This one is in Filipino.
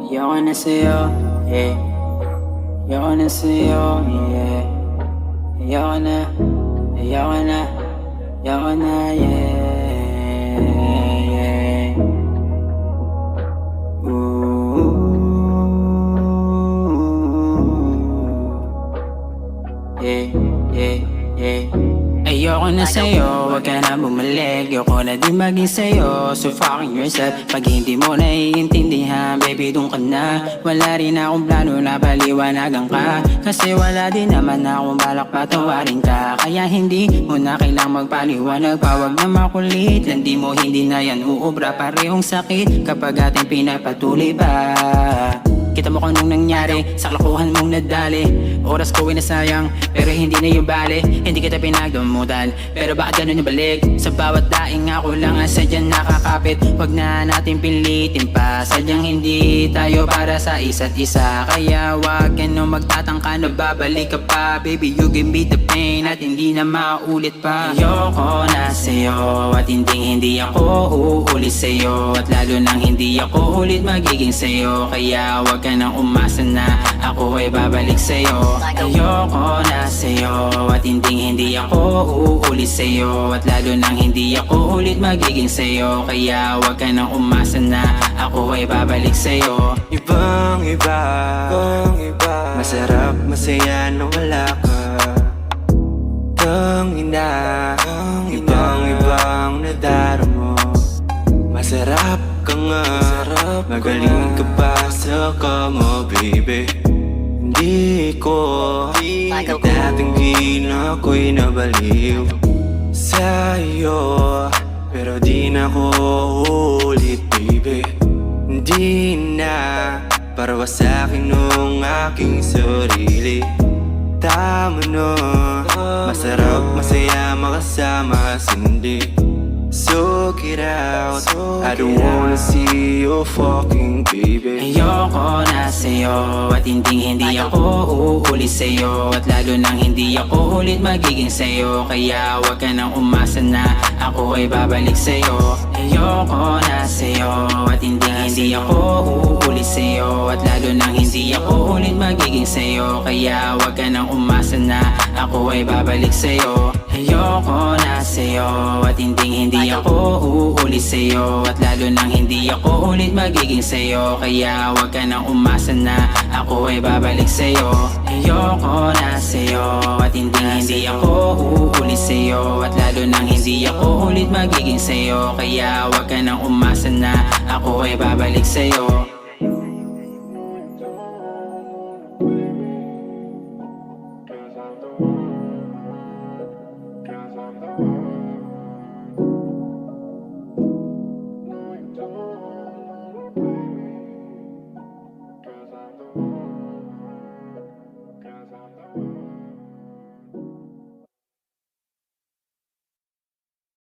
Ayoko na sa'yo, yeah. Ayoko na sa'yo, yeah. Ayoko na, ayoko na, ayoko na, yeah, yeah. Ooh, yeah, yeah, yeah. Ayoko na sa'yo, wag ka na bumalik. Ayoko na din maging sa'yo, so fucking yourself. Pag hindi mo naiintindihan, baby dun ka na. Wala rin akong plano na paliwanagan ka, kasi wala din naman akong balak patawarin ka. Kaya hindi mo na kailang magpaliwanag pa, wag na makulit. Landi mo hindi na yan uubra, parehong sakit kapag ating pinapatuloy pa. Kita mo kung anong nangyari sa kalokohan mong nadali. Oras ko ay nasayang, pero hindi na yung bale. Hindi kita pinagdamutan, pero baka ganun yung balik. Sa bawat daing ako lang ang sadyang nakakapit. Huwag na natin pilitin pa, sadyang hindi tayo para sa isa't isa. Kaya wag ka nang magtatangka na babalik ka pa. Baby, you give me the pain at hindi na maulit pa. Ayoko na sa'yo at hindi ako uulit sa'yo, at lalo nang hindi ako ulit magiging sa'yo. Kaya wag ka nang umasa na ako ay babalik sa'yo. Ayoko na sa'yo at hindi ako uulit sa'yo, at lalo nang hindi ako ulit magiging sa'yo. Kaya wag ka nang umasa na ako ay babalik sa'yo. Ibang iba, masarap masaya na wala ka. Tangina, ibang nadaramo. Masarap ka nga, magaling ka pa sa kamo, baby. Hindi ko tatanggin ako'y nabaliw sa'yo, pero di na ko ulit, baby. Hindi na para sa'kin nung aking sarili. Tama na, masarap masaya makasama sindi. So get out, I don't wanna see you fucking baby. Ayoko na sa'yo at hindi ako uulit sa'yo, at lalo nang hindi ako ulit magiging sa'yo. Kaya wag ka nang umasa na ako ay babalik sa'yo. Ayoko na sa'yo at hindi ako uulit sa'yo, at lalo nang hindi ako ulit magiging sa'yo. Kaya wag ka nang umasa na ako ay babalik sa'yo. Ayoko na sa'yo at hindi ako uulit sa'yo, at lalo nang hindi ako ulit magiging sa'yo. Kaya wag ka nang umasa na ako ay babalik sa'yo. Ayoko na sa'yo at hindi ako uulit sa'yo, at lalo nang hindi ako ulit magiging sa'yo. Kaya wag ka nang umasa na ako ay babalik sa'yo.